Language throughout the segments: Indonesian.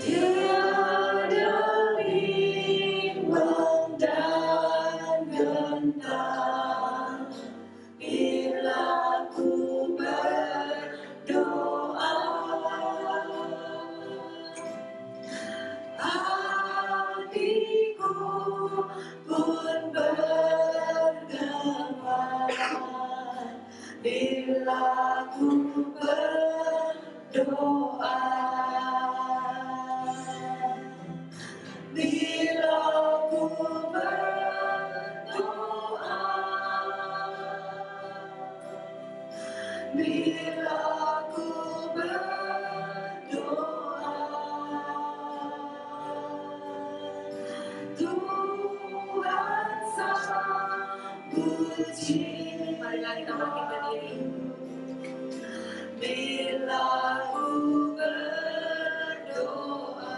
Tiada bimbang dan gentar bila ku berdoa. Hatiku pun bergetar bila ku berdoa. Bila ku berdoa, bila ku berdoa, Tuhan sambut jiwaku. Marilah kita bangkit berdiri. Bila ku berdoa.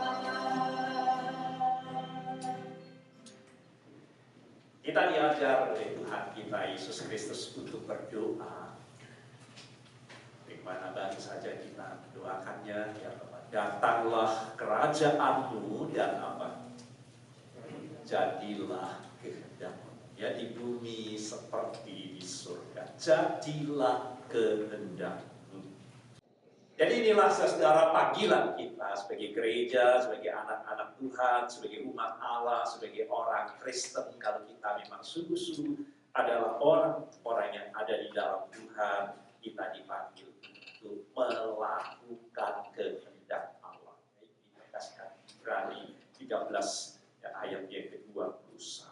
Kita diajar oleh Tuhan kita Yesus Kristus untuk berdoa. Bagaimana baru saja kita mendoakannya, ya Bapak, datanglah kerajaanmu dan apa? Jadilah kehendakmu. Ya di bumi seperti di surga. Jadilah kehendakmu. Jadi inilah saudara panggilan kita sebagai gereja, sebagai anak-anak Tuhan, sebagai umat Allah, sebagai orang Kristen. Kalau kita memang sungguh-sungguh adalah orang-orang yang ada di dalam Tuhan, kita dipanggil untuk melakukan kehendak Allah. Ini dikasihkan Ibrani 13 ya, ayat yang ke-21.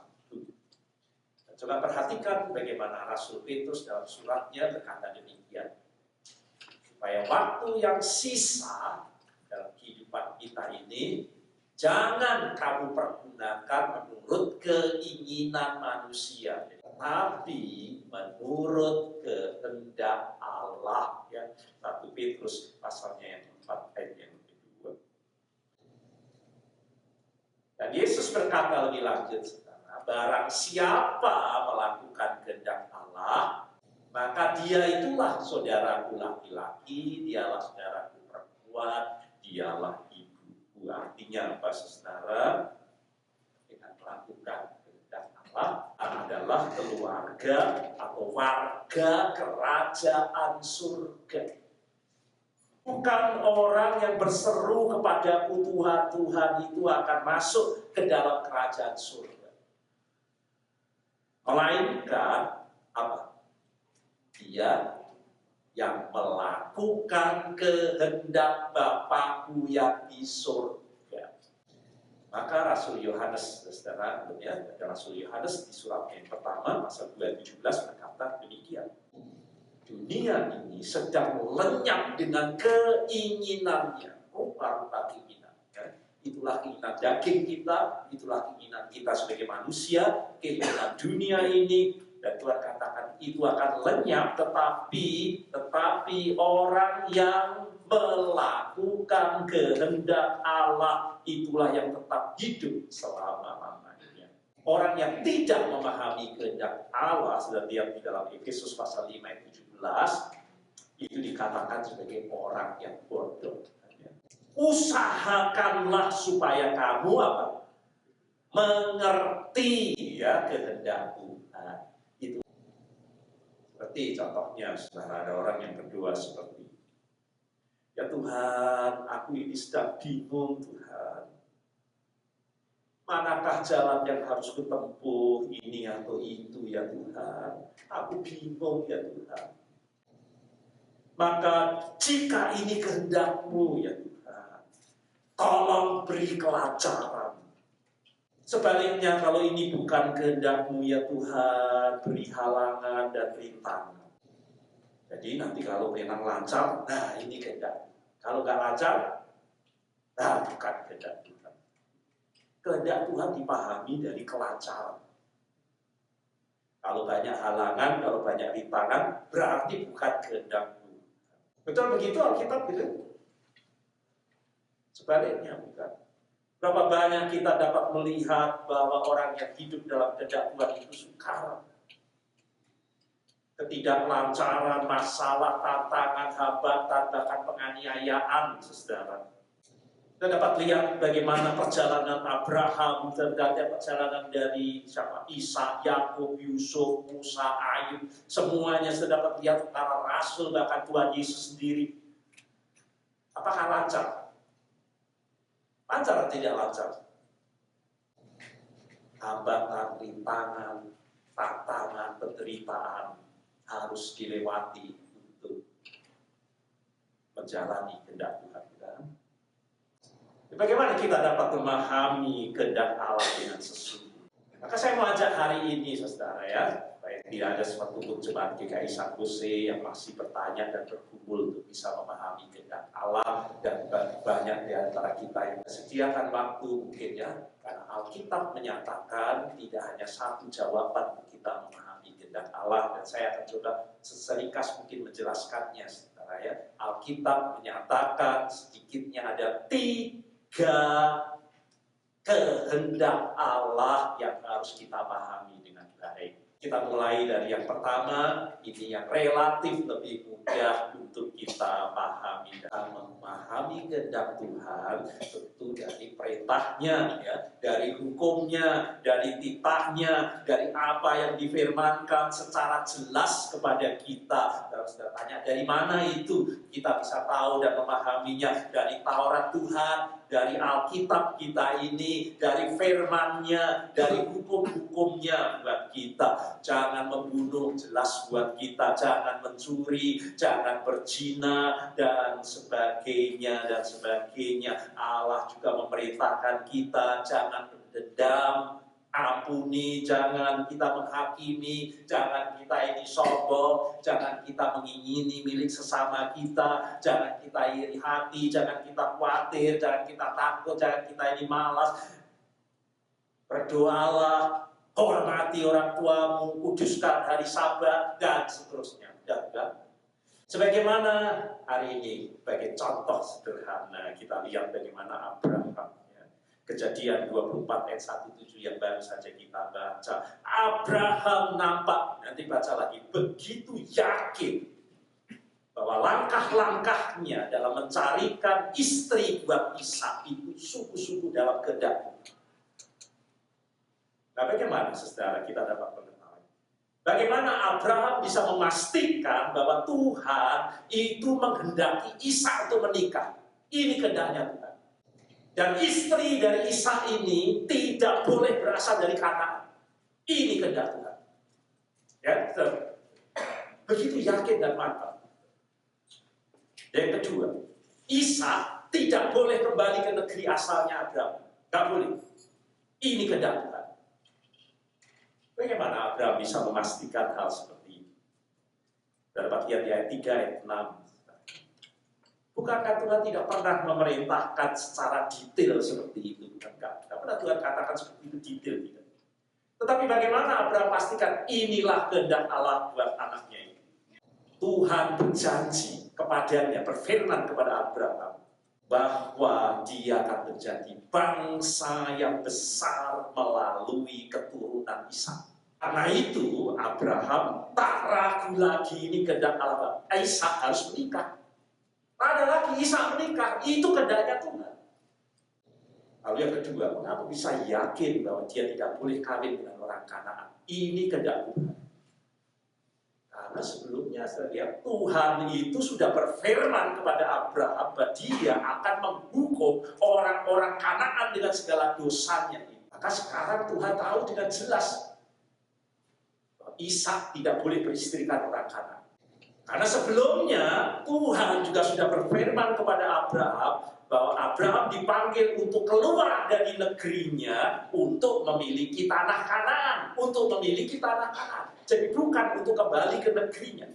Coba perhatikan bagaimana Rasul Petrus dalam suratnya berkata demikian. Supaya waktu yang sisa dalam kehidupan kita ini jangan kamu pergunakan menurut keinginan manusia, tetapi menurut kehendak Allah. Ya, 1 Petrus pasalnya yang 4 ayat yang kedua. Dan Yesus berkata lebih lanjut, barang siapa melakukan kehendak Allah, maka dia itulah saudaraku laki-laki, dialah saudaraku perempuan, dialah ibuku. Artinya apa saudara? Dengan melakukan kehendak Allah adalah keluarga atau warga kerajaan surga. Bukan orang yang berseru kepada Tuhan itu akan masuk ke dalam kerajaan surga. Melainkan apa? Dia yang melakukan kehendak Bapakku yang di surga. Maka Rasul Yohanes, saudara, ada Rasul Yohanes di surat yang pertama, pasal 2:17 berkata demikian. Dunia ini sedang lenyap dengan keinginannya. Rupa-rupa keinginan. Ya. Itulah keinginan daging kita, itulah keinginan kita sebagai manusia, keinginan dunia ini. Dan Tuhan katakan itu akan lenyap, tetapi orang yang melakukan kehendak Allah itulah yang tetap hidup selama-lamanya. Orang yang tidak memahami kehendak Allah, sudah lihat di dalam Efesus pasal 5 ayat 17, itu dikatakan sebagai orang yang bodoh. Usahakanlah supaya kamu apa? Mengerti ya kehendak Tuhan. Itu seperti contohnya, saudara, ada orang yang berdoa seperti, ya Tuhan, aku ini sedang bingung Tuhan. Manakah jalan yang harus kutempuh, ini atau itu ya Tuhan. Aku bingung ya Tuhan. Maka jika ini kehendak-Mu ya Tuhan, tolong beri kelancaran. Sebaliknya kalau ini bukan kehendak-Mu ya Tuhan, beri halangan dan rintangan. Jadi nanti kalau memang lancar, nah ini kehendak. Kalau nggak lancar, nah bukan kehendak Tuhan. Kehendak Tuhan dipahami dari kelancaran. Kalau banyak halangan, kalau banyak rintangan, berarti bukan kehendak Tuhan. Betul begitu Alkitab bilang? Sebaliknya bukan. Berapa banyak kita dapat melihat bahwa orang yang hidup dalam kehendak Tuhan itu sukar. Ketidaklancaran, masalah, tantangan, hambatan, bahkan penganiayaan, saudara. Kita dapat lihat bagaimana perjalanan Abraham, terhadap perjalanan dari Ishak, Yakub, Yusuf, Musa, Ayub, semuanya sudah dapat lihat para rasul, bahkan Tuhan Yesus sendiri. Apakah lancar? Lancar atau tidak lancar? Hambatan, rintangan, tantangan, penderitaan harus dilewati untuk menjalani kehendak Tuhan. Bagaimana kita dapat memahami kehendak Allah dengan sesungguhnya? Maka saya mau ajak hari ini, saudara ya, supaya tidak ada suatu jemaat GKI Sakuse yang masih bertanya dan berkumpul untuk bisa memahami kehendak Allah, dan banyak di antara kita yang sediakan waktu mungkin ya, karena Alkitab menyatakan tidak hanya satu jawaban untuk kita memahami kehendak Allah, dan saya akan coba seringkas mungkin menjelaskannya, saudara ya. Alkitab menyatakan sedikitnya ada tiga kehendak Allah yang harus kita pahami dengan baik. Kita mulai dari yang pertama, ini yang relatif lebih mudah untuk kita pahami. Dan memahami kehendak Tuhan tentu dari perintahnya, ya, dari hukumnya, dari titahnya, dari apa yang difirmankan secara jelas kepada kita. Kalau sudah tanya dari mana itu, kita bisa tahu dan memahaminya dari Taurat Tuhan, dari Alkitab kita ini, dari firman-Nya, dari hukum-hukumnya buat kita. Jangan membunuh, jelas buat kita. Jangan mencuri, jangan berzina, dan sebagainya, dan sebagainya. Allah juga memerintahkan kita, jangan berdendam, ampuni, jangan kita menghakimi, jangan kita ini sombong, jangan kita mengingini milik sesama kita, jangan kita iri hati, jangan kita khawatir, jangan kita takut, jangan kita ini malas. Berdoalah, hormati orang tuamu, kuduskan hari Sabat, dan seterusnya. Sebagaimana hari ini, sebagai contoh sederhana, kita lihat bagaimana Abraham. Kejadian 24 ayat 17 yang baru saja kita baca. Abraham nampak, nanti baca lagi, begitu yakin bahwa langkah-langkahnya dalam mencarikan istri buat Ishak itu sungguh-sungguh dalam kehendak Tuhan. Nah, bagaimana saudara kita dapat mengetahui? Bagaimana Abraham bisa memastikan bahwa Tuhan itu menghendaki Ishak untuk menikah? Ini kehendaknya Tuhan. Dan istri dari Ishak ini tidak boleh berasal dari Kanaan. Ini kehendak Tuhan. Ya, begitu yakin dan mantap. Yang kedua, Ishak tidak boleh kembali ke negeri asalnya Abraham. Tidak boleh. Ini kehendak Tuhan. Bagaimana Abraham bisa memastikan hal seperti ini? Dapat lihat di ayat 3, ayat 6. Bukankah Tuhan tidak pernah memerintahkan secara detail seperti itu? Tidak pernah Tuhan katakan seperti itu detail. Tidak. Tetapi bagaimana Abraham pastikan inilah kehendak Allah buat anaknya ini? Tuhan berjanji kepadanya, berfirman kepada Abraham, bahwa dia akan menjadi bangsa yang besar melalui keturunan Ishak. Karena itu Abraham tak ragu lagi, ini kehendak Allah. Ishak harus menikah. Ada lagi Ishak menikah, itu kehendaknya Tuhan. Lalu yang kedua, mengapa bisa yakin bahwa dia tidak boleh kawin dengan orang Kanaan? Ini kehendak Tuhan. Karena sebelumnya saya lihat Tuhan itu sudah berfirman kepada Abraham bahwa dia akan menghukum orang-orang Kanaan dengan segala dosanya. Maka sekarang Tuhan tahu dengan jelas bahwa Ishak tidak boleh beristrikan orang Kanaan. Karena sebelumnya Tuhan juga sudah berfirman kepada Abraham bahwa Abraham dipanggil untuk keluar dari negerinya untuk memiliki tanah Kanaan, untuk memiliki tanah Kanaan. Jadi bukan untuk kembali ke negerinya.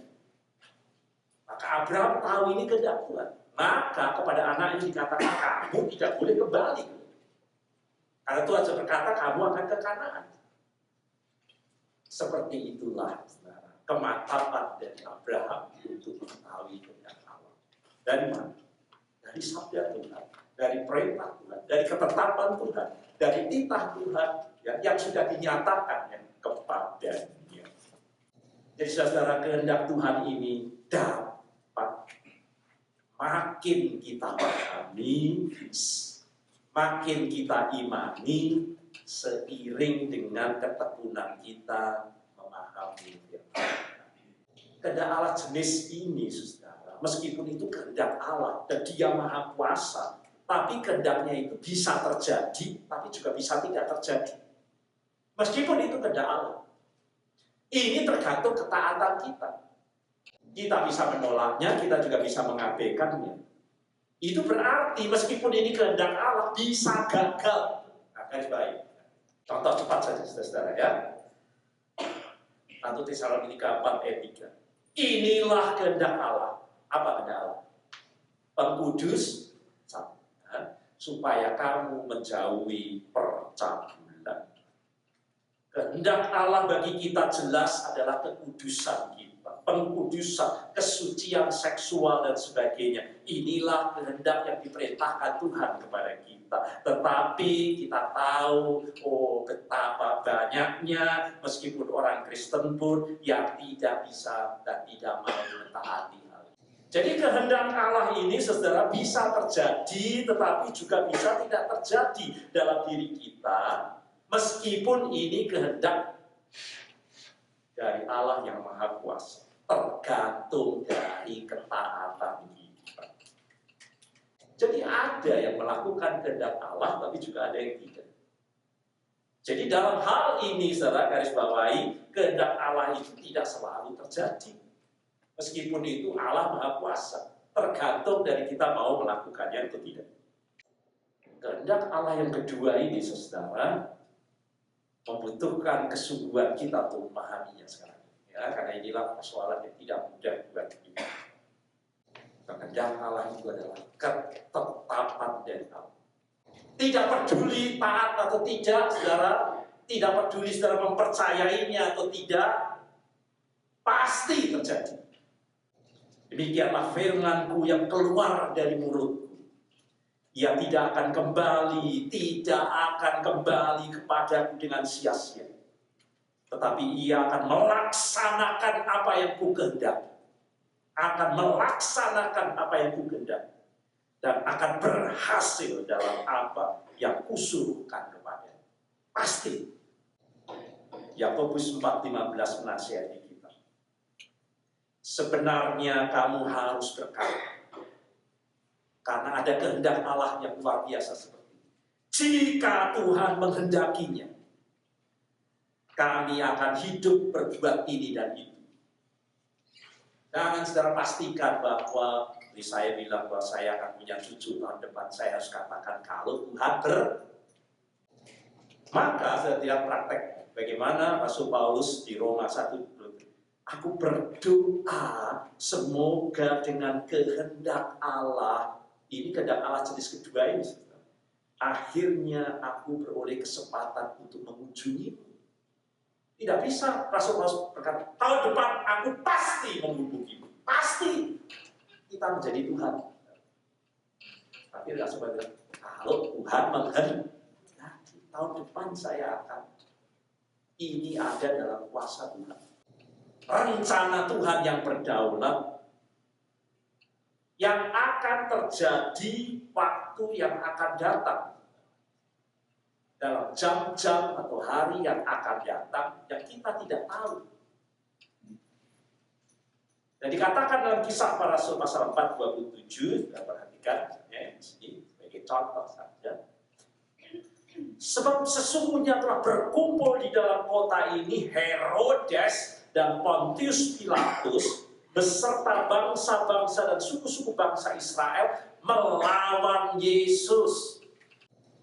Maka Abraham tahu ini kehendak Tuhan. Maka kepada anaknya dikatakan, kamu tidak boleh kembali. Karena Tuhan sudah berkata, kamu akan ke Kanaan. Seperti itulah kemantapan dari Abraham untuk mengetahui kehendak Allah. Dari mana? Dari sabda Tuhan, dari perintah Tuhan, dari ketetapan Tuhan, dari titah Tuhan yang sudah dinyatakan kepadanya. Jadi saudara, kehendak Tuhan ini dapat makin kita pahami, makin kita imani seiring dengan ketekunan kita memahami firman. Kehendak Allah jenis ini, saudara, meskipun itu kehendak Allah dan Dia Maha Kuasa, tapi kehendaknya itu bisa terjadi, tapi juga bisa tidak terjadi. Meskipun itu kehendak Allah. Ini tergantung ketaatan kita. Kita bisa menolaknya, kita juga bisa mengabaikannya. Itu berarti meskipun ini kehendak Allah bisa gagal. Nah, guys, baik. Contoh cepat saja, saudara ya. 1 Tesalonika 4 ayat 3. Inilah kehendak Allah. Apa kehendak Allah? Pengkudus supaya kamu menjauhi percabulan. Kehendak Allah bagi kita jelas adalah kekudusan kita, pengkudusan, kesucian seksual dan sebagainya. Inilah kehendak yang diperintahkan Tuhan kepada kita. Tetapi kita tahu, betapa banyaknya meskipun orang Kristen pun yang tidak bisa dan tidak mau mentaati hal ini. Jadi kehendak Allah ini, saudara, bisa terjadi, tetapi juga bisa tidak terjadi dalam diri kita. Meskipun ini kehendak dari Allah yang Maha Kuasa, tergantung dari ketaatan kita. Jadi ada yang melakukan kehendak Allah, tapi juga ada yang tidak. Jadi dalam hal ini, saudara, garis bawahi, kehendak Allah itu tidak selalu terjadi. Meskipun itu Allah Maha Kuasa, tergantung dari kita mau melakukannya atau tidak. Kehendak Allah yang kedua ini, saudara, membutuhkan kesungguhan kita untuk memahaminya sekarang. Ya, karena inilah persoalan yang tidak mudah buat kita. Kehendak Allah itu adalah ketetapan dari Allah. Tidak peduli taat atau tidak, saudara. Tidak peduli saudara mempercayainya atau tidak, pasti terjadi. Demikianlah firman-Ku yang keluar dari mulut. Ia tidak akan kembali kepadaku dengan sia-sia. Tetapi ia akan melaksanakan apa yang Kukehendaki. Akan melaksanakan apa yang Kukehendaki. Dan akan berhasil dalam apa yang Kusuruhkan kepadanya. Pasti. Yakobus 4:15 menasihati kita. Sebenarnya kamu harus berkata. Karena ada kehendak Allah yang luar biasa seperti ini. Jika Tuhan menghendakinya, kami akan hidup berbuat ini dan itu. Jangan saudara pastikan bahwa, saya bilang bahwa saya akan punya cucu tahun depan, saya harus katakan kalau Tuhan maka saya tidak praktek. Bagaimana Rasul Paulus di Roma 1, aku berdoa semoga dengan kehendak Allah, ini kehendak Allah jenis kedua ini, akhirnya aku beroleh kesempatan untuk mengunjungi. Tidak bisa Rasul Paulus berkata, tahun depan aku pasti menghubungimu. Pasti kita menjadi Tuhan. Tapi Rasul Paulus bilang, kalau Tuhan menghendaki, tahun depan saya akan. Ini ada dalam kuasa Tuhan. Rencana Tuhan yang berdaulat, yang akan terjadi waktu yang akan datang. Dalam jam-jam atau hari yang akan datang, yang kita tidak tahu. Dan dikatakan dalam Kisah Para Rasul pasal 4:27, kita perhatikan ya, di sini sebagai contoh saja. Sebab sesungguhnya telah berkumpul di dalam kota ini Herodes dan Pontius Pilatus beserta bangsa-bangsa dan suku-suku bangsa Israel melawan Yesus.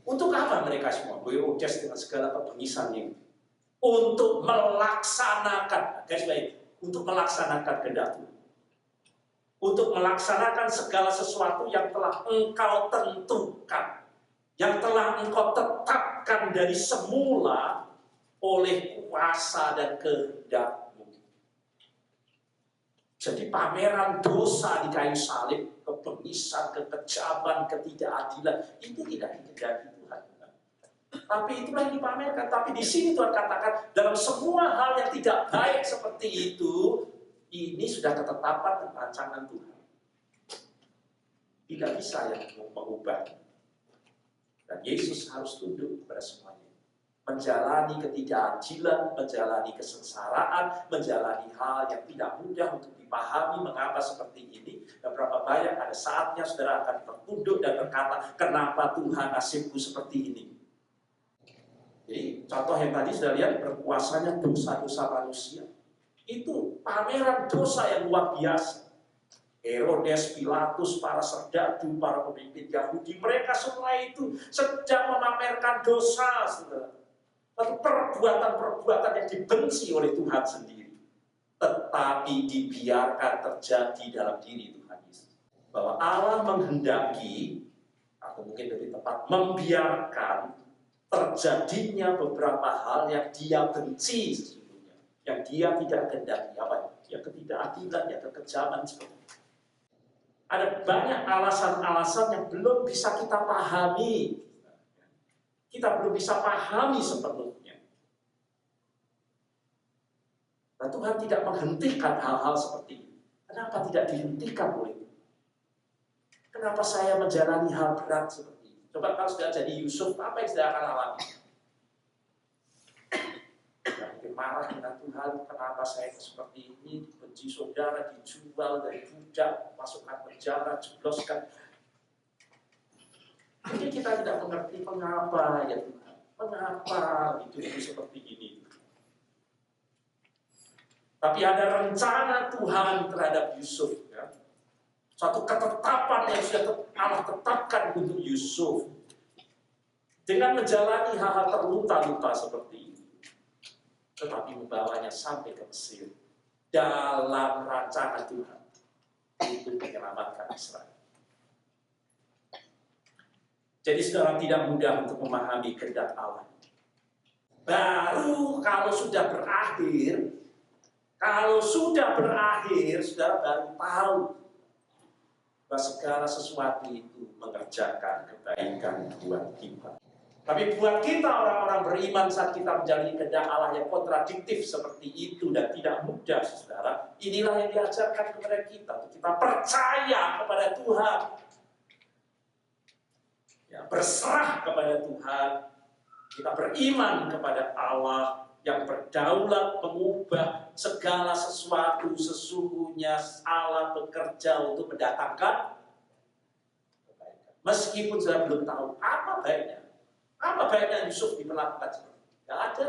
Untuk apa mereka semua? Herodes dengan segala kebengisannya. Untuk melaksanakan, guys baik, untuk melaksanakan kehendak Tuhan. Untuk melaksanakan segala sesuatu yang telah engkau tentukan, yang telah engkau tetapkan dari semula oleh kuasa dan kehendak-Mu. Jadi pameran dosa di kayu salib, kebengisan, kekejaman, ketidakadilan, itu tidak dikehendaki Tuhan. Tapi itulah yang dipamerkan. Tapi di sini Tuhan katakan, dalam semua hal yang tidak baik seperti itu, ini sudah ketetapan dan rancangan Tuhan. Tidak bisa yang mengubah. Dan Dan Yesus harus tunduk kepada semuanya. Menjalani ketidakadilan, menjalani kesengsaraan, menjalani hal yang tidak mudah untuk dipahami mengapa seperti ini. Dan berapa banyak ada saatnya saudara akan tertunduk dan berkata, kenapa Tuhan nasibku seperti ini? Jadi contoh yang tadi sudah lihat, berkuasanya dosa-dosa manusia. Itu pameran dosa yang luar biasa. Herodes, Pilatus, para serdadu, para pemimpin Yahudi, mereka semua itu sedang memamerkan dosa, saudara. Perbuatan-perbuatan yang dibenci oleh Tuhan sendiri, tetapi dibiarkan terjadi dalam diri Tuhan Yesus. Bahwa Allah menghendaki, atau mungkin lebih tepat, membiarkan terjadinya beberapa hal yang dia benci sesungguhnya, yang dia tidak kehendaki. Apa? Ya ketidakadilan, ya kekejaman seperti itu. Ada banyak alasan-alasan yang belum bisa kita pahami. Kita belum bisa pahami sepenuhnya. Dan Tuhan tidak menghentikan hal-hal seperti ini. Kenapa tidak dihentikan oleh Tuhan? Kenapa saya menjalani hal berat seperti ini? Coba kalau sudah jadi Yusuf, apa yang sudah akan alami? Mungkin marah dengan Tuhan, kenapa saya seperti ini? Benci saudara, dijual dari budak, masukkan penjara, jebloskan. Jadi kita tidak mengerti mengapa ya Tuhan, mengapa hidupku seperti ini. Tapi ada rencana Tuhan terhadap Yusuf, ya. Suatu ketetapan yang sudah Allah tetapkan untuk Yusuf. Dengan menjalani hal-hal terluka-luka seperti ini, tetapi membawanya sampai ke Mesir dalam rancangan Tuhan untuk menyelamatkan Israel. Jadi saudara tidak mudah untuk memahami kehendak Allah. Baru kalau sudah berakhir, saudara baru tahu bahwa segala sesuatu itu mengerjakan kebaikan buat kita. Tapi buat kita orang-orang beriman saat kita menjalani kehendak Allah yang kontradiktif seperti itu dan tidak mudah, saudara, inilah yang diajarkan kepada kita. Kita percaya kepada Tuhan. Ya, berserah kepada Tuhan, kita beriman kepada Allah yang berdaulat mengubah segala sesuatu. Sesungguhnya Allah bekerja untuk mendatangkan kebaikan. Meskipun saya belum tahu apa baiknya Yusuf diperlakukan seperti itu. Tidak ada.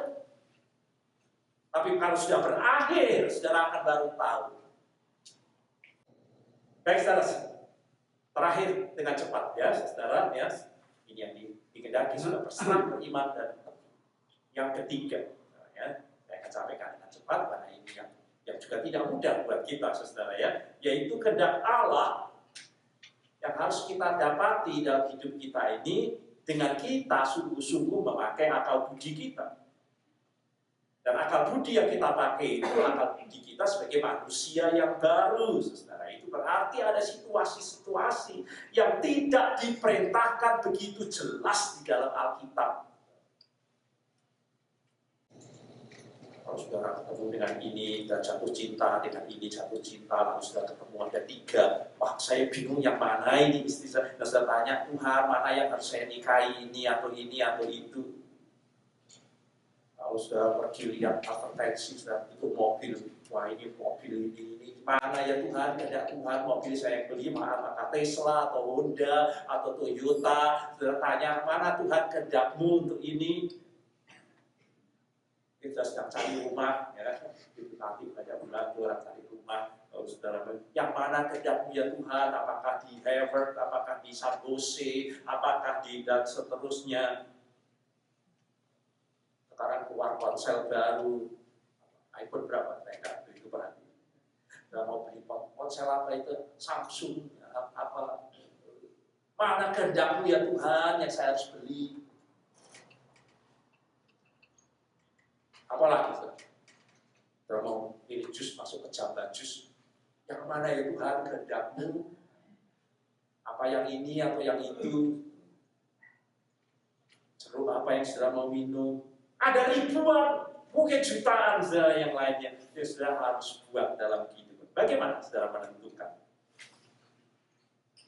Tapi kalau sudah berakhir, saudara akan baru tahu. Baik, saudara. Terakhir dengan cepat ya, saudara ya. Ini yang dikehendaki sudah berserah, beriman, dan yang ketiga ya, saya akan sampaikan dengan cepat karena ini yang juga tidak mudah buat kita, saudara ya, yaitu kehendak Allah yang harus kita dapati dalam hidup kita ini dengan kita sungguh-sungguh memakai akal budi kita. Dan akal budi yang kita pakai itu akal budi kita sebagai manusia yang baru, saudara. Itu berarti ada situasi-situasi yang tidak diperintahkan begitu jelas di dalam Alkitab. Kalau saudara ketemu dengan ini dan jatuh cinta, dengan ini jatuh cinta, lalu sudah ketemu ada tiga, wah saya bingung yang mana ini istri saya. Dan sudah tanya Tuhan mana yang harus saya nikahi, ini atau itu. Kalau sudah pergi lihat advertensi, sudah itu mobil, wah ini mobil ini mana ya Tuhan, ada Tuhan mobil saya beli maka Tesla atau Honda atau Toyota. Sudah tanya mana Tuhan kehendakmu untuk ini. Kita sedang cari rumah, ya, itu nanti pada bulan orang cari rumah. Kalau saudara, yang mana kehendakmu ya Tuhan? Apakah di Harvard, apakah di San Jose, apakah di dan seterusnya? Sekarang keluar ponsel baru, iPhone berapa? Saya nggak begitu berarti. Nggak mau beli ponsel apa itu? Samsung, apa? Mana kehendakmu ya Tuhan yang saya harus beli? Apalagi kalau mau pilih jus masuk ke jamban jus, yang mana ya Tuhan kehendakmu? Apa yang ini atau yang itu? Jeruk apa yang sudah mau minum? Ada ribuan, mungkin jutaan saudara yang lainnya yang saudara harus buat dalam kehidupan. Bagaimana saudara menentukan?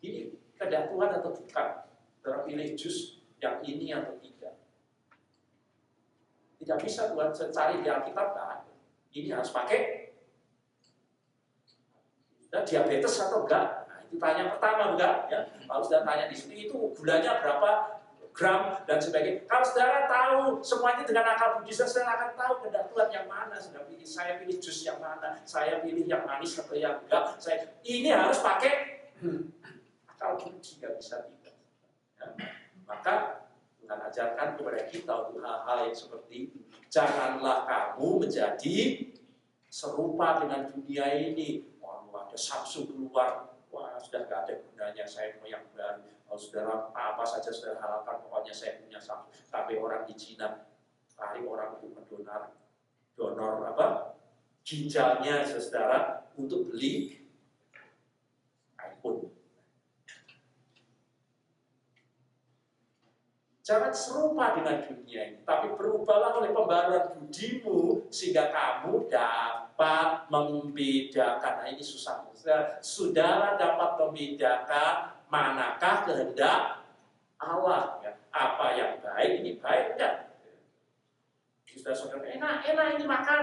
Ini kehendak Tuhan atau bukan? Saudara pilih jus yang ini atau tidak. Tidak bisa Tuhan cari di Alkitab, kan? Ini harus pakai diabetes atau enggak? Nah, itu tanya pertama, enggak? Ya, kalau sudah tanya di sini itu gulanya berapa gram dan sebagainya. Kalau saudara tahu semuanya dengan akal budi, saudara akan tahu kehendak Tuhan yang mana. Saudara pilih, saya pilih jus yang mana, saya pilih yang manis atau yang enggak. Ini harus pakai akal budi, nggak bisa tidak. Ya, maka Tuhan ajarkan kepada kita untuk hal-hal yang seperti itu. Janganlah kamu menjadi serupa dengan dunia ini. Ada Samsung keluar, wah sudah nggak ada gunanya, saya mau yang baru. Kalau saudara apa saja saudara harapkan, pokoknya saya punya Samsung. Tapi orang di Cina, cari orang untuk donor ginjalnya saudara untuk beli iPhone. Jangan serupa dengan dunia ini, tapi berubahlah oleh pembaruan budimu sehingga kamu dapat membedakan. Nah, ini susah. Saudara dapat membedakan manakah kehendak Allah. Ya. Apa yang baik, ini baik enggak? Saudara, enak ini makan.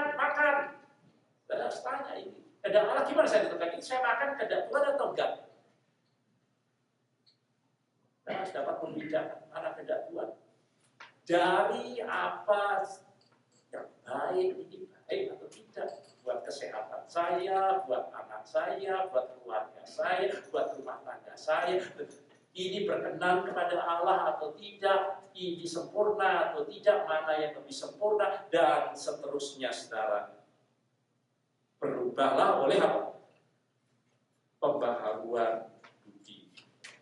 Saudara harus tanya ini. Kehendak Allah gimana saya ditentukan? Saya makan kehendak Tuhan atau enggak? Kita harus dapat membedakan mana kehendak Tuhan dari apa yang baik, ini baik atau tidak buat kesehatan saya, buat anak saya, buat keluarga saya, buat rumah tangga saya. Ini berkenan kepada Allah atau tidak, ini sempurna atau tidak, mana yang lebih sempurna, dan seterusnya, saudara. Berubahlah oleh apa? Pembaharuan budi.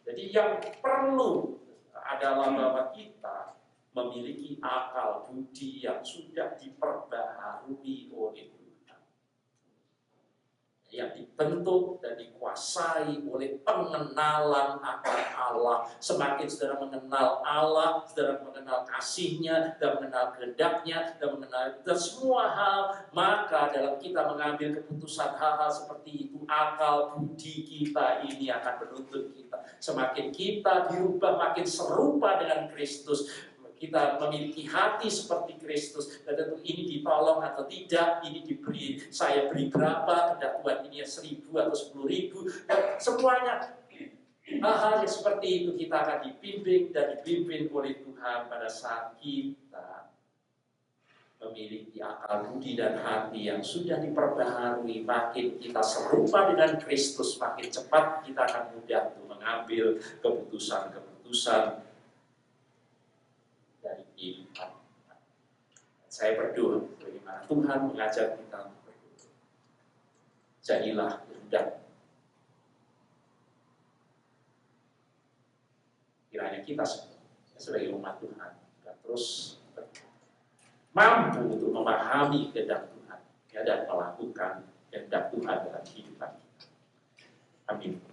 Jadi yang perlu adalah bahwa kita memiliki akal budi yang sudah diperbaharui oleh Tuhan. Yang dibentuk dan dikuasai oleh pengenalan akan Allah. Semakin saudara mengenal Allah, saudara mengenal kasih-Nya, dan mengenal kehendaknya, dan mengenal semua hal, maka dalam kita mengambil keputusan hal-hal seperti itu, akal budi kita ini akan menuntun kita. Semakin kita dirubah, makin serupa dengan Kristus. Kita memiliki hati seperti Kristus, dan tentu ini ditolong atau tidak, ini diberi, saya beri berapa, kehendak Tuhan ini 1.000 atau 10.000, dan semuanya hal-hal yang seperti itu kita akan dibimbing dan dipimpin oleh Tuhan pada saat kita memiliki akal budi dan hati yang sudah diperbaharui. Makin kita serupa dengan Kristus, makin cepat kita akan mudah untuk mengambil keputusan-keputusan dari kehidupan. Saya berdoa bagaimana Tuhan mengajar kita untuk berdoa. Jadilah kehendak. Kiranya kita sebagai umat Tuhan terus mampu untuk memahami kehendak Tuhan, ya, dan melakukan kehendak Tuhan dalam kehidupan kita. Amin.